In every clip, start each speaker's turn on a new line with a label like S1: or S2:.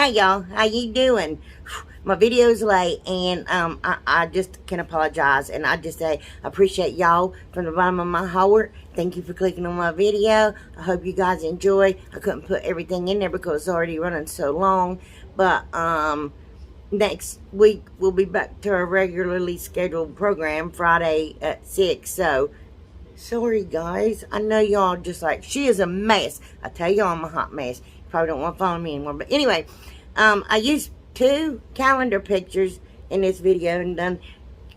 S1: Hey y'all, how you doing? My video's late, and I just can apologize, and I just say I appreciate y'all from the bottom of my heart. Thank you for clicking on my video. I hope you guys enjoy. I couldn't put everything in there because it's already running so long, but next week we'll be back to our regularly scheduled program Friday at 6. So sorry, guys. I know y'all just like, she is a mess. I tell y'all I'm a hot mess. You probably don't want to follow me anymore. But anyway, I used 2 calendar pictures in this video and done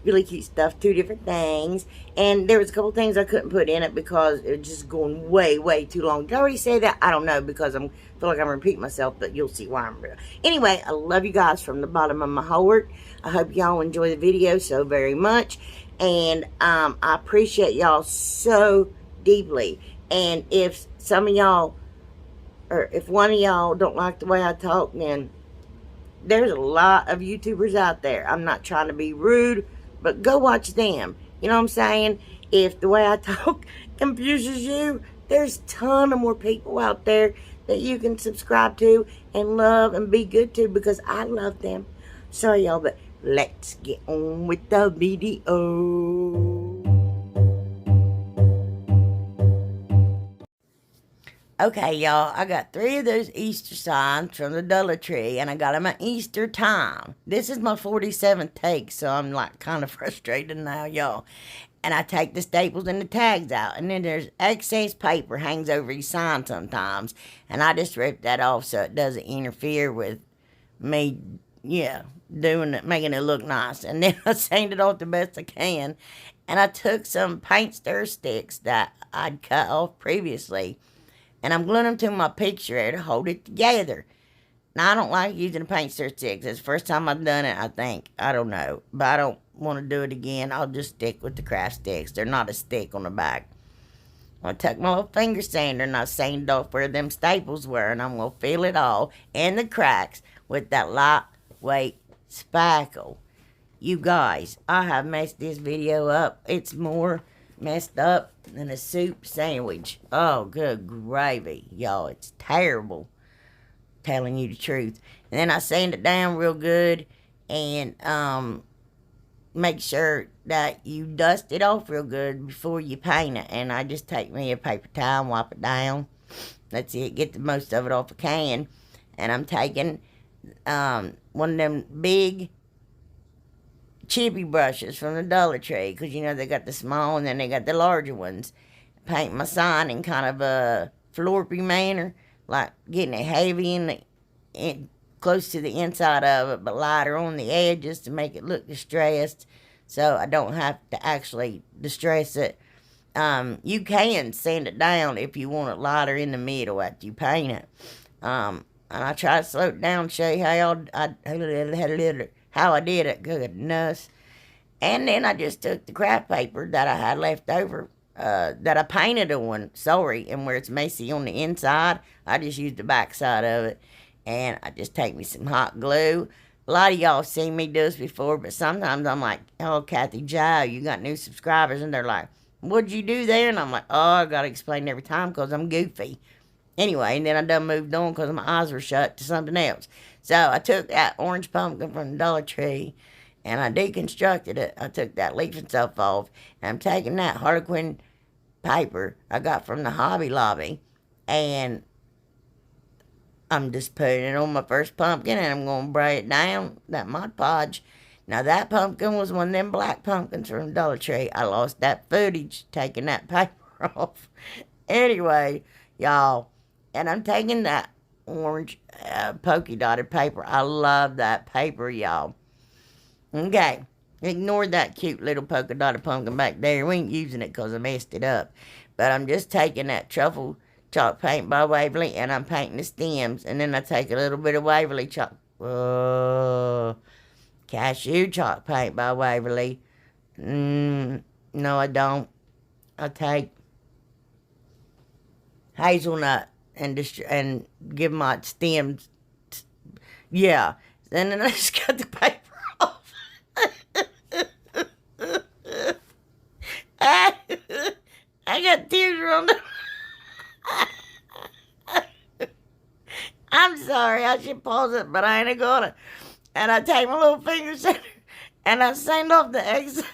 S1: really cute stuff, 2 different things. And there was a couple things I couldn't put in it because it was just going way, way too long. Did I already say that? I don't know because I feel like I'm repeating myself, but you'll see why I'm real. Anyway, I love you guys from the bottom of my heart. I hope y'all enjoy the video so very much. And I appreciate y'all so deeply. And if some of y'all, or if one of y'all don't like the way I talk, then there's a lot of YouTubers out there. I'm not trying to be rude, but go watch them. You know what I'm saying? If the way I talk confuses you, there's a ton of more people out there that you can subscribe to and love and be good to, because I love them. Sorry, y'all, but let's get on with the video. Okay, y'all, I got 3 of those Easter signs from the Dollar Tree, and I got them at Easter time. This is my 47th take, so I'm like kind of frustrated now, y'all. And I take the staples and the tags out, and then there's excess paper hangs over each sign sometimes, and I just rip that off so it doesn't interfere with me, doing it, making it look nice. And then I sanded it off the best I can, and I took some paint stir sticks that I'd cut off previously, and I'm gluing them to my picture to hold it together. Now, I don't like using the paint stir sticks. It's the first time I've done it, I think. I don't know. But I don't want to do it again. I'll just stick with the craft sticks. They're not a stick on the back. I took my little finger sander and I sanded off where them staples were. And I'm going to fill it all in the cracks with that lightweight spackle. You guys, I have messed this video up. It's more messed up than a soup sandwich. Oh, good gravy, y'all. It's terrible, telling you the truth. And then I sand it down real good and make sure that you dust it off real good before you paint it. And I just take me a paper towel and wipe it down. That's it. Get the most of it off a can. And I'm taking one of them big chippy brushes from the Dollar Tree, because you know they got the small and then they got the larger ones. Paint my sign in kind of a florpy manner, like getting it heavy in close to the inside of it, but lighter on the edges to make it look distressed, so I don't have to actually distress it. You can sand it down if you want it lighter in the middle after you paint it. And I try to slow it down, show you how I did it. Goodness. And then I just took the craft paper that I had left over, that I painted on, and where it's messy on the inside, I just used the back side of it. And I just take me some hot glue. A lot of y'all seen me do this before, but sometimes I'm like, oh, Kathy Joe, you got new subscribers. And they're like, what'd you do there? And I'm like, oh, I got to explain every time because I'm goofy. Anyway, and then I done moved on because my eyes were shut to something else. So I took that orange pumpkin from the Dollar Tree and I deconstructed it. I took that leaf and stuff off. And I'm taking that Harlequin paper I got from the Hobby Lobby, and I'm just putting it on my first pumpkin, and I'm going to braid it down, that Mod Podge. Now, that pumpkin was one of them black pumpkins from Dollar Tree. I lost that footage taking that paper off. Anyway, y'all, and I'm taking that orange polka dotted paper. I love that paper, y'all. Okay, ignore that cute little polka dotted pumpkin back there. We ain't using it because I messed it up. But I'm just taking that truffle chalk paint by Waverly, and I'm painting the stems. And then I take a little bit of Waverly chalk, cashew chalk paint by Waverly. No, I don't. I take hazelnut and give my stems. Yeah. And then I just cut the paper off. I got tears on the... I'm sorry, I should pause it, but I ain't gonna. And I take my little finger center and I sand off the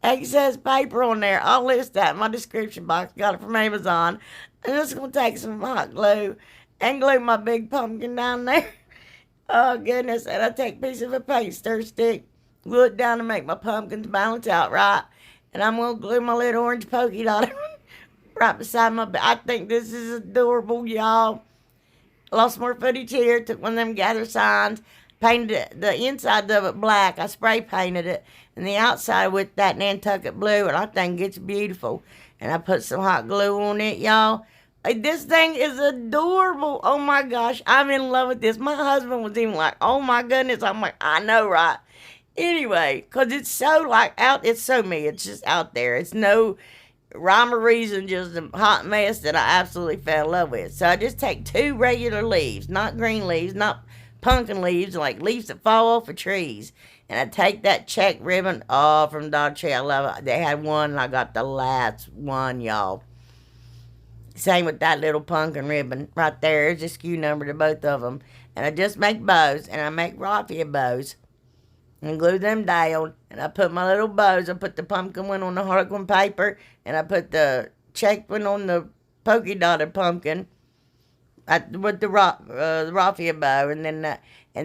S1: excess paper on there. I'll list that in my description box. Got it from Amazon. I'm just gonna take some hot glue and glue my big pumpkin down there. Oh goodness! And I take a piece of a paint stir stick, glue it down to make my pumpkins balance out right. And I'm gonna glue my little orange polka dot right beside my bed. I think this is adorable, y'all. Lost more footage here. Took one of them gather signs, painted the inside of it black. I spray painted it, and the outside with that Nantucket blue, and I think it's beautiful. And I put some hot glue on it, y'all. This thing is adorable. Oh my gosh, I'm in love with this. My husband was even like, "Oh my goodness." I'm like, "I know, right?" Anyway, cause it's so like out. It's so me. It's just out there. It's no rhyme or reason, just a hot mess that I absolutely fell in love with. So I just take 2 regular leaves, not green leaves, not pumpkin leaves, like leaves that fall off of trees. And I take that check ribbon, from Dollar Tree. I love it. They had one, and I got the last one, y'all. Same with that little pumpkin ribbon right there. There's a SKU number to both of them. And I just make bows, and I make raffia bows and glue them down. And I put my little bows. I put the pumpkin one on the harlequin paper, and I put the checked one on the polka dotted pumpkin with the raffia bow. And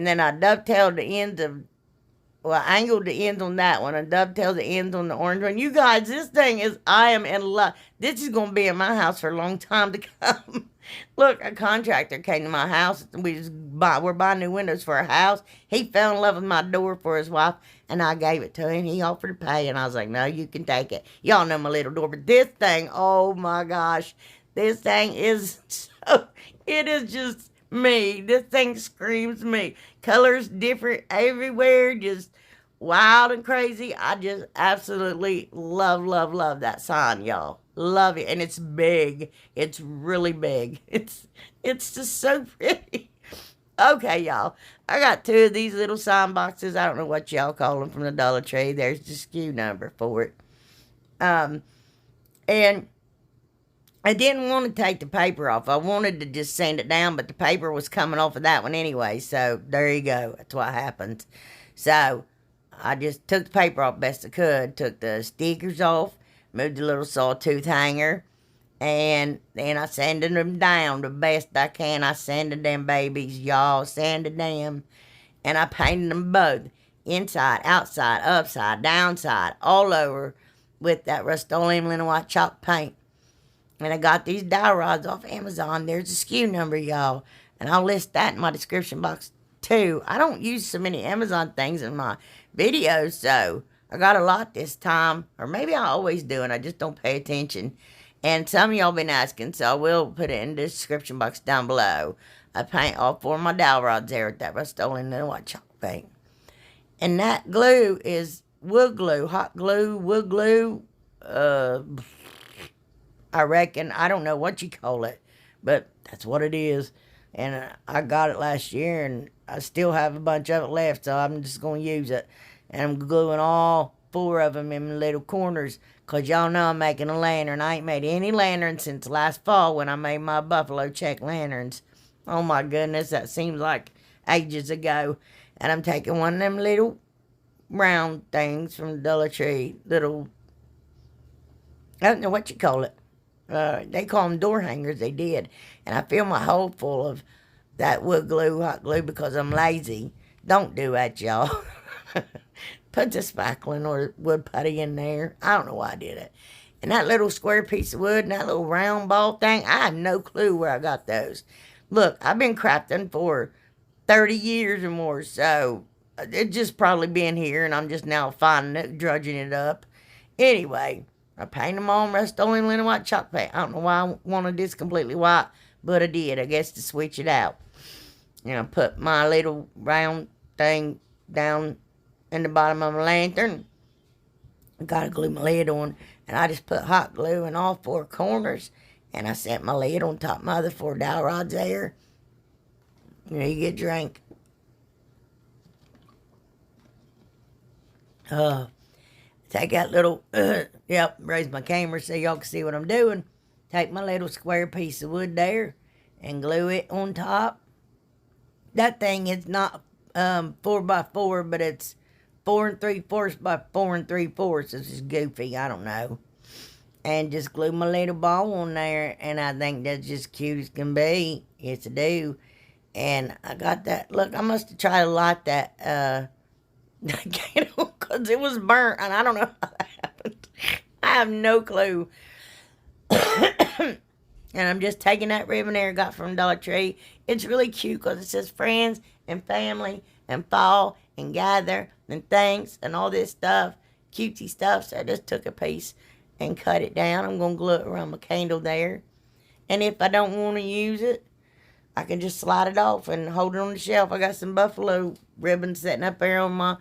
S1: then I dovetailed the ends of, well, I angled the ends on that one and dovetailed the ends on the orange one. You guys, this thing is, I am in love. This is going to be in my house for a long time to come. Look, a contractor came to my house. We're buying new windows for a house. He fell in love with my door for his wife, and I gave it to him. He offered to pay, and I was like, "No, you can take it." Y'all know my little door, but this thing, oh my gosh, this thing is so, it is just me. This thing screams me. Colors different everywhere, just wild and crazy. I just absolutely love, love, love that sign, y'all. Love it. And it's big. It's really big. It's just so pretty. Okay, y'all. I got 2 of these little sign boxes. I don't know what y'all call them, from the Dollar Tree. There's the SKU number for it. And I didn't want to take the paper off. I wanted to just sand it down, but the paper was coming off of that one anyway. So there you go. That's what happens. So I just took the paper off best I could. Took the stickers off. Moved the little sawtooth hanger. And then I sanded them down the best I can. I sanded them babies, y'all. Sanded them. And I painted them both. Inside, outside, upside, downside, all over with that Rust-Oleum linen white chalk paint. And I got these dowel rods off Amazon. There's a SKU number, y'all. And I'll list that in my description box, too. I don't use so many Amazon things in my videos, so I got a lot this time. Or maybe I always do, and I just don't pay attention. And some of y'all been asking, so I will put it in the description box down below. I paint all 4 of my dowel rods there with that Rust-Oleum linen white chalk paint. And that glue is wood glue, hot glue, wood glue, I reckon. I don't know what you call it, but that's what it is. And I got it last year, and I still have a bunch of it left, so I'm just going to use it. And I'm gluing all 4 of them in little corners, because y'all know I'm making a lantern. I ain't made any lanterns since last fall when I made my buffalo check lanterns. Oh my goodness, that seems like ages ago. And I'm taking one of them little round things from the Dollar Tree, little, I don't know what you call it. They call them door hangers. They did. And I fill my hole full of that wood glue, hot glue, because I'm lazy. Don't do that, y'all. Put the spackling or wood putty in there. I don't know why I did it. And that little square piece of wood and that little round ball thing, I have no clue where I got those. Look, I've been crafting for 30 years or more, so it just probably been here, and I'm just now finding it, drudging it up. Anyway, I painted them on Rust-Oleum linen white chalk paint. I don't know why I wanted this completely white, but I did, I guess, to switch it out. And I put my little round thing down in the bottom of my lantern. I gotta glue my lid on, and I just put hot glue in all 4 corners, and I set my lid on top of my other 4 dowel rods there. You know, you get a drink. Take that little, raise my camera so y'all can see what I'm doing. Take my little square piece of wood there and glue it on top. That thing is not 4x4, but it's 4 3/4 by 4 3/4. This is goofy. I don't know. And just glue my little ball on there, and I think that's just cute as can be. Yes, I do. And I got that. Look, I must have tried to light that candle because it was burnt, and I don't know how that happened. I have no clue. And I'm just taking that ribbon there I got from Dollar Tree. It's really cute because it says friends and family and fall and gather and thanks and all this stuff, cutesy stuff. So I just took a piece and cut it down. I'm going to glue it around my candle there. And if I don't want to use it, I can just slide it off and hold it on the shelf. I got some buffalo ribbon sitting up there on my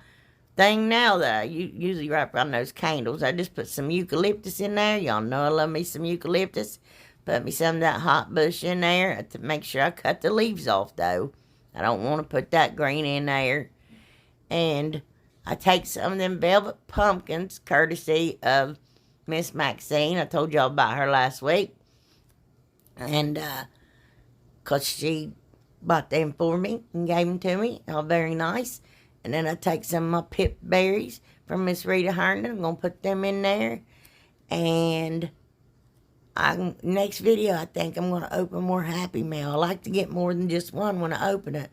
S1: thing now that I usually wrap around those candles. I just put some eucalyptus in there. Y'all know I love me some eucalyptus. Put me some of that hot bush in there to make sure I cut the leaves off, though. I don't want to put that green in there. And I take some of them velvet pumpkins, courtesy of Miss Maxine. I told y'all about her last week. And, because she bought them for me and gave them to me. All very nice. And then I take some of my pip berries from Miss Rita Herndon. I'm going to put them in there. And next video, I think I'm going to open more Happy Mail. I like to get more than just one when I open it.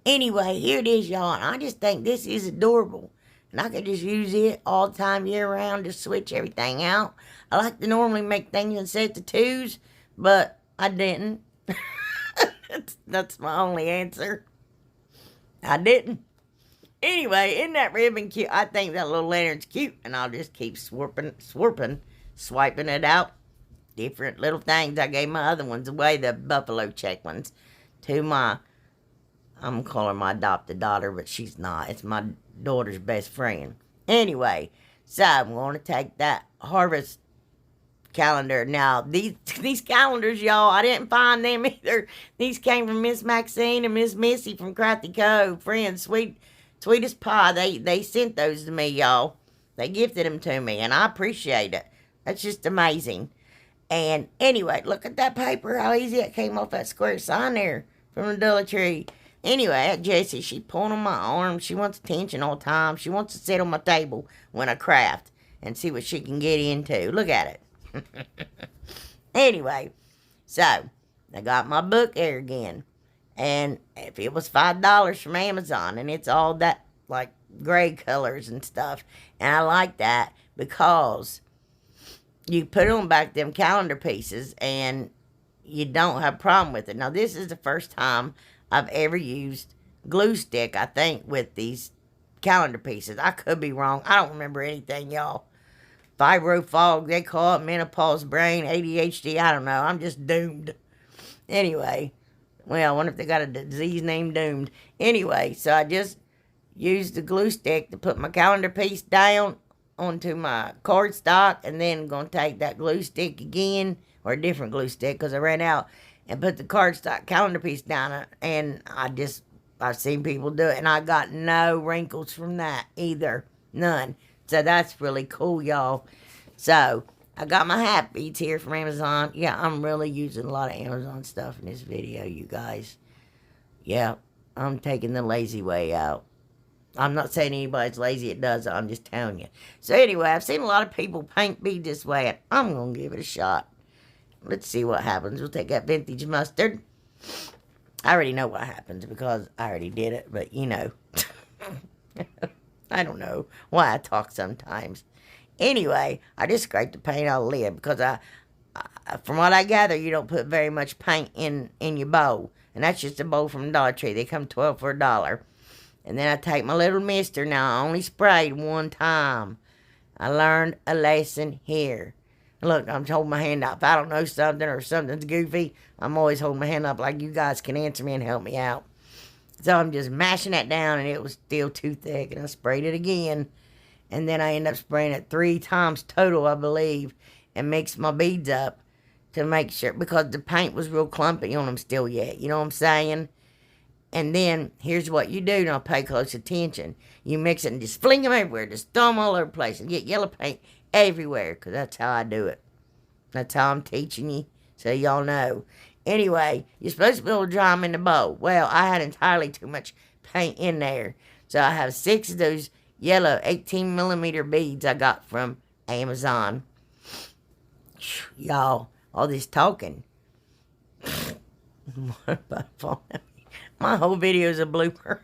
S1: Anyway, here it is, y'all. And I just think this is adorable. And I could just use it all the time, year round, just switch everything out. I like to normally make things in sets of twos, but I didn't. That's my only answer. I didn't. Anyway, isn't that ribbon cute? I think that little lantern's cute, and I'll just keep swiping it out. Different little things. I gave my other ones away, the buffalo check ones, to I'm calling my adopted daughter, but she's not. It's my daughter's best friend. Anyway, so I'm going to take that harvest calendar. Now, these calendars, y'all, I didn't find them either. These came from Miss Maxine and Miss Missy from Crafty Cove. Friends, sweetest pie. They sent those to me, y'all. They gifted them to me, and I appreciate it. That's just amazing. And anyway, look at that paper, how easy it came off that square sign there from the Dollar Tree. Anyway, Jessie, she pulling on my arm. She wants attention all the time. She wants to sit on my table when I craft and see what she can get into. Look at it. Anyway, so I got my book here again. And if it was $5 from Amazon, and it's all that, like, gray colors and stuff. And I like that because you put on back them calendar pieces and you don't have a problem with it. Now, this is the first time I've ever used glue stick, I think, with these calendar pieces. I could be wrong. I don't remember anything, y'all. Fibro fog, they call it menopause brain, ADHD, I don't know. I'm just doomed. Anyway, well, I wonder if they got a disease named doomed. Anyway, so I just used the glue stick to put my calendar piece down onto my cardstock, and then I'm going to take that glue stick again, or a different glue stick because I ran out, and put the cardstock calendar piece down, and I've seen people do it, and I got no wrinkles from that either. None. So that's really cool, y'all. So I got my hat beads here from Amazon. Yeah, I'm really using a lot of Amazon stuff in this video, you guys. Yeah, I'm taking the lazy way out. I'm not saying anybody's lazy, it does. I'm just telling you. So anyway, I've seen a lot of people paint beads this way, and I'm going to give it a shot. Let's see what happens. We'll take that vintage mustard. I already know what happens because I already did it, but you know. I don't know why I talk sometimes. Anyway, I just scraped the paint out of the lid because from what I gather, you don't put very much paint in your bowl. And that's just a bowl from Dollar Tree. They come 12 for $1. And then I take my little mister. Now, I only sprayed one time. I learned a lesson here. Look, I'm holding my hand up. If I don't know something or something's goofy, I'm always holding my hand up like you guys can answer me and help me out. So I'm just mashing that down, and it was still too thick, and I sprayed it again. And then I ended up spraying it 3 times total, I believe, and mixed my beads up to make sure, because the paint was real clumpy on them still yet. You know what I'm saying? And then, here's what you do, now pay close attention. You mix it and just fling them everywhere. Just throw them all over the place and get yellow paint everywhere, because that's how I do it. That's how I'm teaching you, so y'all know. Anyway, you're supposed to be able to dry them in the bowl. Well, I had entirely too much paint in there. So I have 6 of those yellow 18 millimeter beads I got from Amazon. Y'all, all this talking. My whole video is a blooper.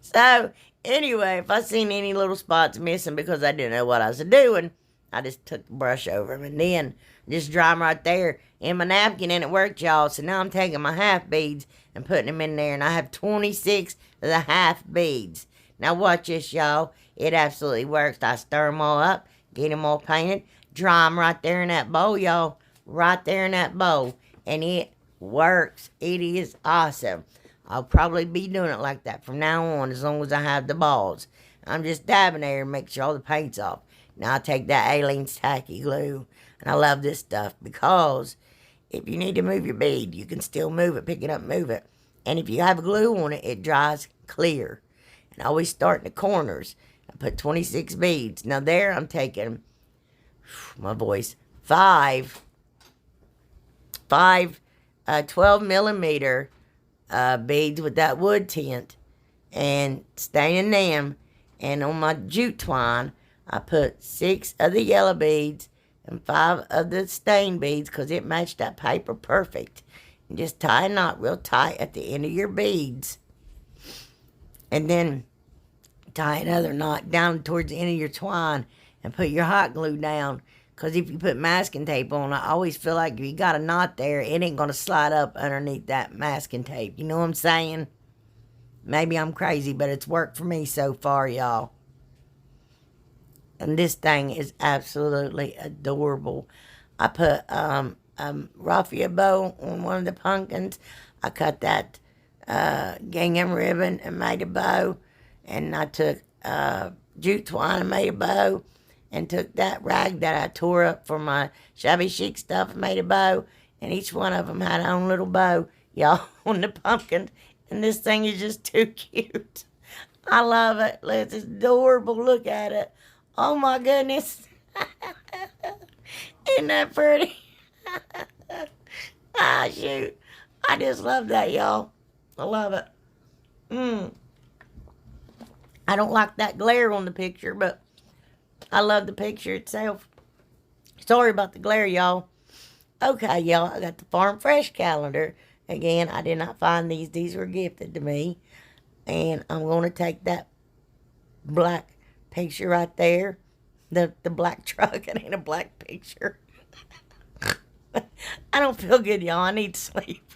S1: So, anyway, if I seen any little spots missing because I didn't know what I was doing, I just took the brush over them and then just dry them right there in my napkin, and it worked, y'all. So now I'm taking my half beads and putting them in there, and I have 26 of the half beads. Now watch this, y'all. It absolutely works. I stir them all up, get them all painted, dry them right there in that bowl, y'all. Right there in that bowl. And it works. It is awesome. I'll probably be doing it like that from now on as long as I have the balls. I'm just dabbing there and make sure all the paint's off. Now I take that Aleene's tacky glue. And I love this stuff because if you need to move your bead, you can still move it, pick it up, move it. And if you have glue on it, it dries clear. And I always start in the corners. I put 26 beads. Now there I'm taking, my voice, 5 12 millimeter beads with that wood tint and staining them. And on my jute twine, I put 6 of the yellow beads and 5 of the stain beads because it matched that paper perfect. And just tie a knot real tight at the end of your beads. And then tie another knot down towards the end of your twine and put your hot glue down. Because if you put masking tape on, I always feel like if you got a knot there, it ain't going to slide up underneath that masking tape. You know what I'm saying? Maybe I'm crazy, but it's worked for me so far, y'all. And this thing is absolutely adorable. I put raffia bow on one of the pumpkins. I cut that gingham ribbon and made a bow. And I took jute twine and made a bow. And took that rag that I tore up for my shabby chic stuff and made a bow. And each one of them had their own little bow, y'all, on the pumpkin. And this thing is just too cute. I love it. It's adorable. Look at it. Oh, my goodness. Isn't that pretty? Ah, shoot. I just love that, y'all. I love it. I don't like that glare on the picture, but I love the picture itself. Sorry about the glare, y'all. Okay, y'all, I got the Farm Fresh calendar. Again, I did not find these. These were gifted to me. And I'm going to take that black picture right there. The black truck. It ain't a black picture. I don't feel good, y'all. I need sleep.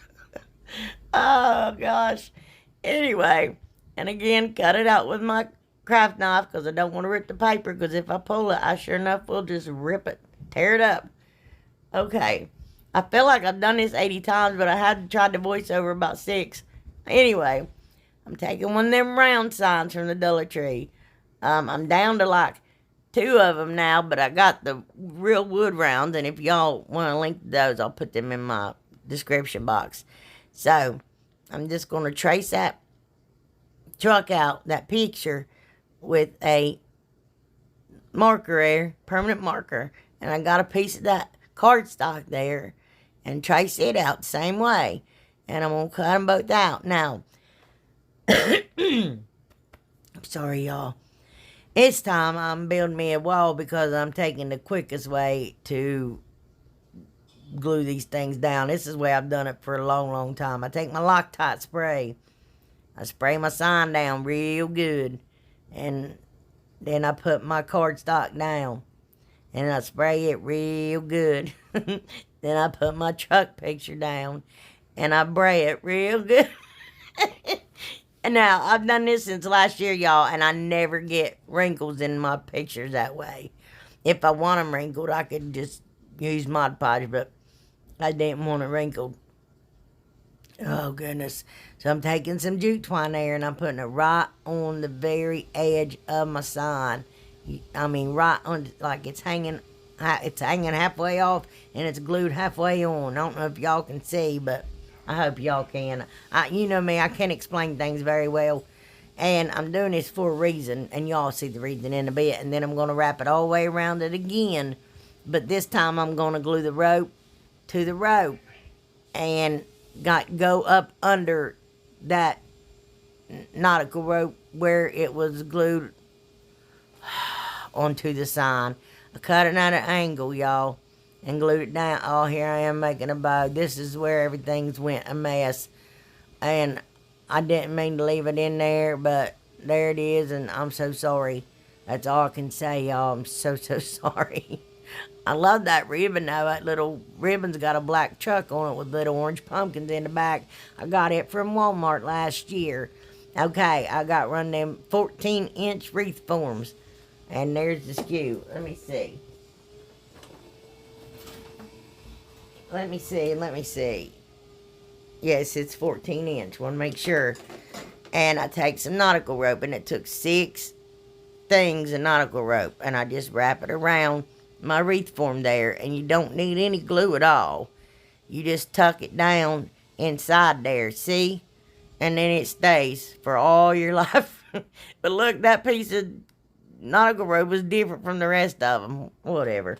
S1: Oh, gosh. Anyway, and again, cut it out with my craft knife because I don't want to rip the paper, because if I pull it, I sure enough will just rip it, tear it up. Okay, I feel like I've done this 80 times, but I had tried to voice over about 6. Anyway, I'm taking one of them round signs from the Dollar Tree. I'm down to like 2 of them now, but I got the real wood rounds, and if y'all want to link to those, I'll put them in my description box. So, I'm just going to trace that truck out, that picture, with a marker there, permanent marker, and I got a piece of that cardstock there, and trace it out the same way, and I'm going to cut them both out. Now, I'm sorry, y'all. It's time I'm building me a wall because I'm taking the quickest way to glue these things down. This is the way I've done it for a long, long time. I take my Loctite spray. I spray my sign down real good. And then I put my cardstock down. And I spray it real good. Then I put my truck picture down. And I spray it real good. And now, I've done this since last year, y'all. And I never get wrinkles in my pictures that way. If I want them wrinkled, I could just use Mod Podge. But I didn't want it wrinkled. Oh, goodness. So I'm taking some jute twine there, and I'm putting it right on the very edge of my sign. I mean, right on, like it's hanging halfway off, and it's glued halfway on. I don't know if y'all can see, but I hope y'all can. You know me, I can't explain things very well. And I'm doing this for a reason, and y'all see the reason in a bit. And then I'm going to wrap it all the way around it again. But this time I'm going to glue the rope to the rope. and go up under that nautical rope where it was glued onto the sign. I cut it at an angle, y'all, and glued it down. Oh, here I am making a bow. This is where everything's went a mess. And I didn't mean to leave it in there, but there it is, and I'm so sorry. That's all I can say, y'all. I'm so sorry. I love that ribbon, though. That little ribbon's got a black chuck on it with little orange pumpkins in the back. I got it from Walmart last year. Okay, I got run them 14-inch wreath forms. And there's the skew. Let me see. Let me see. Yes, it's 14-inch. Want to make sure. And I take some nautical rope, and it took 6 things of nautical rope, and I just wrap it around my wreath form there, and you don't need any glue at all. You just tuck it down inside there, see? And then it stays for all your life. But look, that piece of nautical rope was different from the rest of them. Whatever.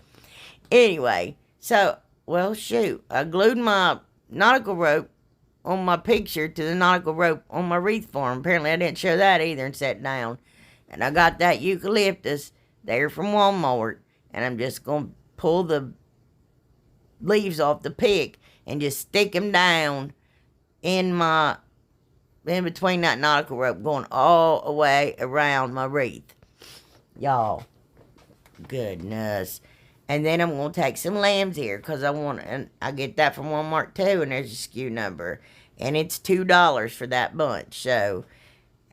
S1: Anyway, so, well, shoot. I glued my nautical rope on my picture to the nautical rope on my wreath form. Apparently, I didn't show that either and sat down. And I got that eucalyptus there from Walmart. And I'm just going to pull the leaves off the pick and just stick them down in between that nautical rope, going all the way around my wreath. Y'all, goodness. And then I'm going to take some lamb's ear, because and I get that from Walmart too, and there's a SKU number. And it's $2 for that bunch. So,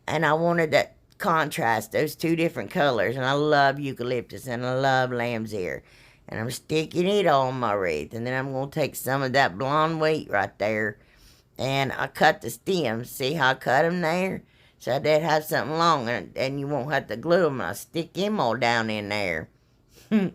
S1: and I wanted that contrast, those 2 different colors. And I love eucalyptus, and I love lamb's ear. And I'm sticking it on my wreath. And then I'm going to take some of that blonde wheat right there. And I cut the stems. See how I cut them there? So I did have something long, and you won't have to glue them. I stick them all down in there. And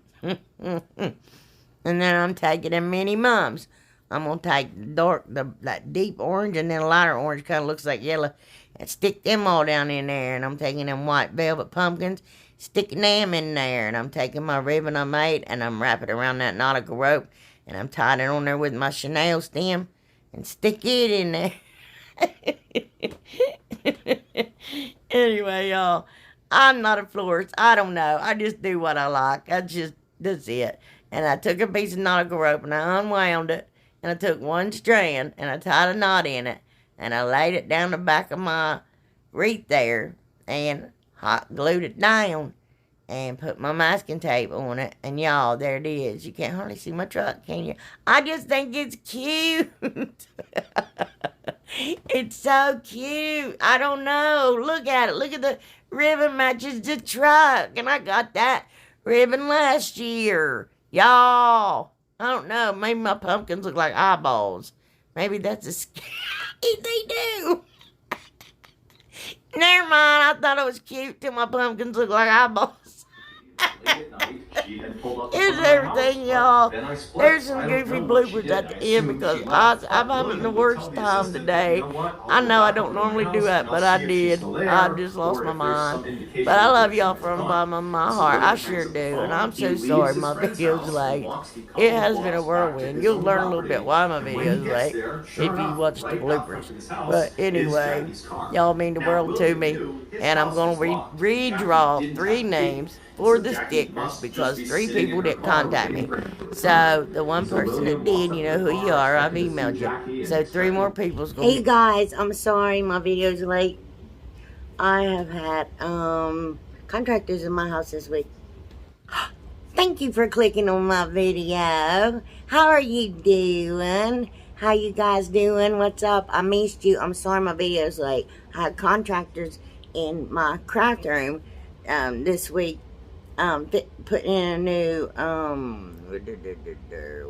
S1: then I'm taking them mini mums. I'm going to take that deep orange, and then a lighter orange, kind of looks like yellow, and stick them all down in there. And I'm taking them white velvet pumpkins, sticking them in there. And I'm taking my ribbon I made, and I'm wrapping it around that nautical rope, and I'm tying it on there with my chenille stem, and stick it in there. Anyway, y'all, I'm not a florist. I don't know. I just do what I like. That's it. And I took a piece of nautical rope, and I unwound it, and I took one strand, and I tied a knot in it, and I laid it down the back of my wreath there, and hot glued it down, and put my masking tape on it. And y'all, there it is. You can't hardly see my truck, can you? I just think it's cute. It's so cute. I don't know. Look at it. Look at the ribbon matches the truck. And I got that ribbon last year. Y'all, I don't know. Maybe my pumpkins look like eyeballs. Maybe that's a scary. They do. Never mind. I thought it was cute till my pumpkins look like eyeballs. Here's everything, y'all. There's some goofy bloopers at the end, because I'm having the worst time today. I know I don't normally do that, but I did. I just lost my mind. But I love y'all from the bottom of my heart. I sure do. And I'm so sorry my video's late. It has been a whirlwind. You'll learn a little bit why my video's late if you watch the bloopers. But anyway, y'all mean the world to me. And I'm going to redraw 3 names for the stickers, because 3 people didn't contact me. So the one person who did, you know who you are. I've emailed you. So 3 more people's going. Hey guys, I'm sorry my video's late. I have had contractors in my house this week. Thank you for clicking on my video. How are you doing? How you guys doing? What's up? I missed you. I'm sorry my video's late. I had contractors in my craft room this week. Put in a new,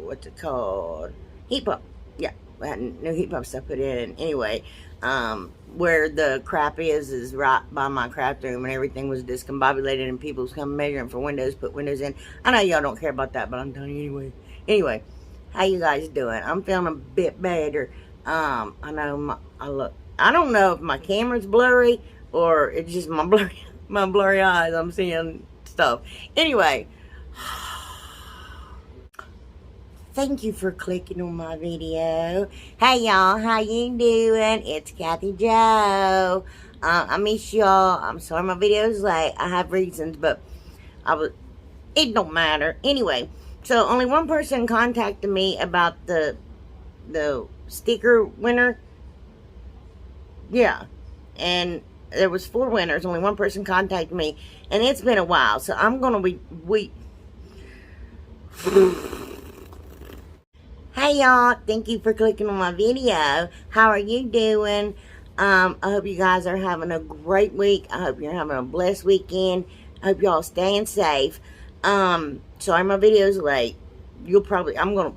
S1: what's it called? Heat pump. Yeah, I had new heat pump stuff put in. Anyway, where the crap is right by my craft room, and everything was discombobulated, and people's come measuring for windows, put windows in. I know y'all don't care about that, but I'm telling you anyway. Anyway, how you guys doing? I'm feeling a bit better. I know I don't know if my camera's blurry or it's just my blurry eyes. I'm seeing stuff. Anyway, Thank you for clicking on my video. Hey y'all, how you doing? It's Kathy Joe. I miss y'all. I'm sorry my video's late. I have reasons, but it don't matter. Anyway, so only one person contacted me about the sticker winner. Yeah. And there was 4 winners. Only one person contacted me. And it's been a while. So I'm going to be... Hey y'all, thank you for clicking on my video. How are you doing? I hope you guys are having a great week. I hope you're having a blessed weekend. I hope y'all staying safe. Sorry my video's late. You'll probably, I'm gonna,